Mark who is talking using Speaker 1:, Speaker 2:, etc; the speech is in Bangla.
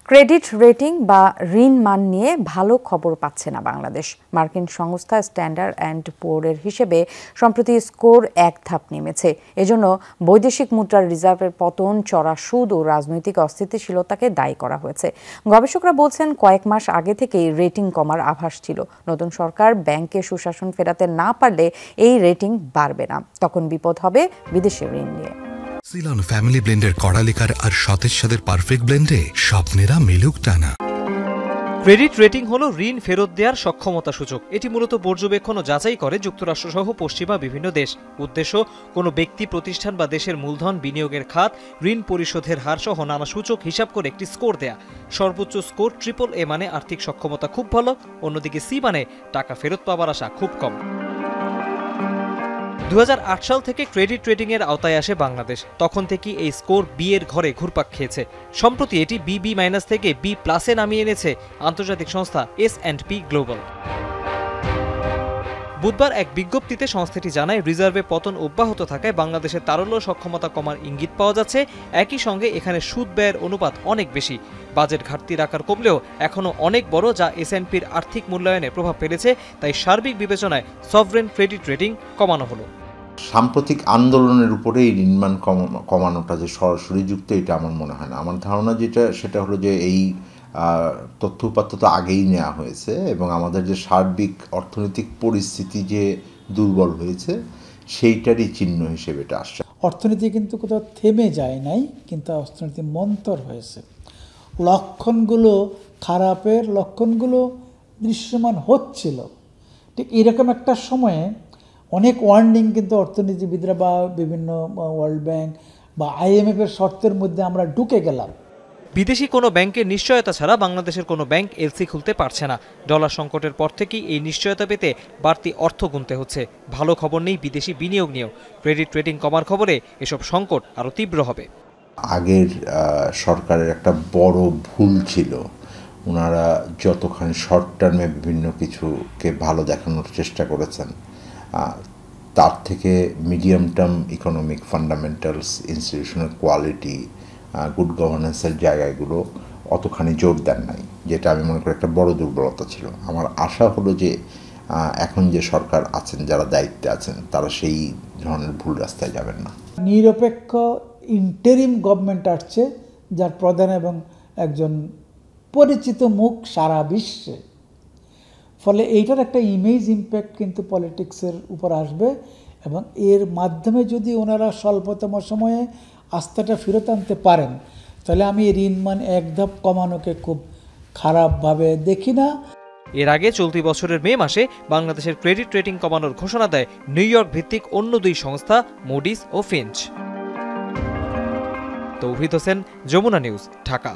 Speaker 1: ক্রেডিট রেটিং বা ঋণ মান নিয়ে ভালো খবর পাচ্ছে না বাংলাদেশ। মার্কিন সংস্থা স্ট্যান্ডার্ড অ্যান্ড পুয়ারের হিসেবে সম্প্রতি স্কোর এক ধাপ নেমেছে। এজন্য বৈদেশিক মুদ্রার রিজার্ভের পতন, চড়া সুদ ও রাজনৈতিক অস্থিতিশীলতাকে দায়ী করা হয়েছে। গবেষকরা বলছেন, কয়েক মাস আগে থেকেই রেটিং কমার আভাস ছিল। নতুন সরকার ব্যাংকে সুশাসন ফেরাতে না পারলে এই রেটিং বাড়বে না, তখন বিপদ হবে বিদেশি ঋণ নিয়ে।
Speaker 2: সিলন ফ্যামিলি ব্লেন্ডের কড়ালিকার আর সতেজ স্বাদের পারফেক্ট ব্লেন্ডে স্বপ্নেরা মিলুক টানা।
Speaker 3: ক্রেডিট রেটিং হলো ঋণ ফেরত দেওয়ার সক্ষমতা সূচক। এটি মূলত পর্যবেক্ষণ ও যাচাই করে যুক্তরাষ্ট্রসহ পশ্চিমা বিভিন্ন দেশ। উদ্দেশ্য, কোনো ব্যক্তি, প্রতিষ্ঠান বা দেশের মূলধন, বিনিয়োগের খাত, ঋণ পরিশোধের হার সহ নানা সূচক হিসাব করে একটি স্কোর দেয়া। সর্বোচ্চ স্কোর AAA মানে আর্থিক সক্ষমতা খুব ভালো, অন্যদিকে C মানে টাকা ফেরত পাওয়ার আশা খুব কম। 2008 সাল থেকে ক্রেডিট রেটিং এর আওতায় আসে বাংলাদেশ। তখন থেকে এই স্কোর B এর ঘরে ঘুরপাক খেয়েছে। সম্প্রতি এটি BB- থেকে B+ নামিয়ে এনেছে আন্তর্জাতিক সংস্থা S&P গ্লোবাল। বুধবার এক বিজ্ঞপ্তিতে সংস্থাটি জানায়, রিজার্ভে পতন অব্যাহত থাকায় বাংলাদেশের তারল্য সক্ষমতা কমার ইঙ্গিত পাওয়া যাচ্ছে। একই সঙ্গে এখানে সুদ ব্যয়ের অনুপাত অনেক বেশি। বাজেট ঘাটতির আকার কমলেও এখনও অনেক বড়, যা S&Pর আর্থিক মূল্যায়নে প্রভাব ফেলেছে। তাই সার্বিক বিবেচনায় সভরেন ক্রেডিট রেটিং কমানো হলো।
Speaker 4: সাম্প্রতিক আন্দোলনের উপরে এই ঋণমান কমানোটা যে সরাসরি যুক্ত, এটা আমার মনে হয় না। আমার ধারণা সেটা হলো যে এই তথ্য উপাত্ত তো আগেই নেওয়া হয়েছে এবং আমাদের যে সার্বিক অর্থনৈতিক পরিস্থিতি যে দুর্বল হয়েছে সেইটারই চিহ্ন হিসেবে এটা আসছে।
Speaker 5: অর্থনীতি কিন্তু কোথাও থেমে যায় নাই, কিন্তু অর্থনীতি মন্থর হয়েছে। লক্ষণগুলো, খারাপের লক্ষণগুলো দৃশ্যমান হচ্ছিল। ঠিক এরকম একটা সময়ে অনেক ওয়ার্নিং কিন্তু অর্থনীতিবিদরা বা বিভিন্ন ওয়ার্ল্ড ব্যাংক বা IMF-এর শর্তের মধ্যে আমরা ঢুকে গেলাম।
Speaker 3: বিদেশি কোনো ব্যাংকের নিশ্চয়তা ছাড়া বাংলাদেশের কোনো ব্যাংক LC খুলতে পারছে না। ডলার সংকটের পর থেকেই এই নিশ্চয়তা পেতে বাড়তি অর্থ গুনতে হচ্ছে। ভালো খবর নেই বিদেশি বিনিয়োগ নিয়েও। ক্রেডিট রেটিং কমার খবরে এসব সংকট আরও তীব্র হবে।
Speaker 4: আগের সরকারের একটা বড় ভুল ছিল, ওনারা যতখানি শর্ট টার্মে বিভিন্ন কিছুকে ভালো দেখানোর চেষ্টা করেছেন, তার থেকে medium term economic fundamentals, institutional quality, good গভর্নেন্সের জায়গাগুলো অতখানি জোর দেন নাই, যেটা আমি মনে করি একটা বড় দুর্বলতা ছিল। আমার আশা হলো যে এখন যে সরকার আছেন, যারা দায়িত্বে আছেন, তারা সেই ধরনের ভুল রাস্তায় যাবেন না।
Speaker 5: নিরপেক্ষ ইন্টারিম গভর্নমেন্ট আসছে, যার প্রধান এবং একজন পরিচিত মুখ সারা বিশ্বে। ফলে এইটার একটা ইমেজ ইম্প্যাক্ট কিন্তু পলিটিক্সের উপর আসবে এবং এর মাধ্যমে যদি ওনারা স্বল্পতম সময়ে আস্থাটা ফেরত আনতে পারেন, তাহলে আমি ঋণমান এক ধাপ কমানোকে খুব খারাপভাবে দেখি না।
Speaker 3: এর আগে চলতি বছরের মে মাসে বাংলাদেশের ক্রেডিট রেটিং কমানোর ঘোষণা দেয় নিউ ইয়র্ক ভিত্তিক অন্য দুই সংস্থা, মুডিস ও ফিঞ্চ। তৌহিদ হোসেন, যমুনা নিউজ, ঢাকা।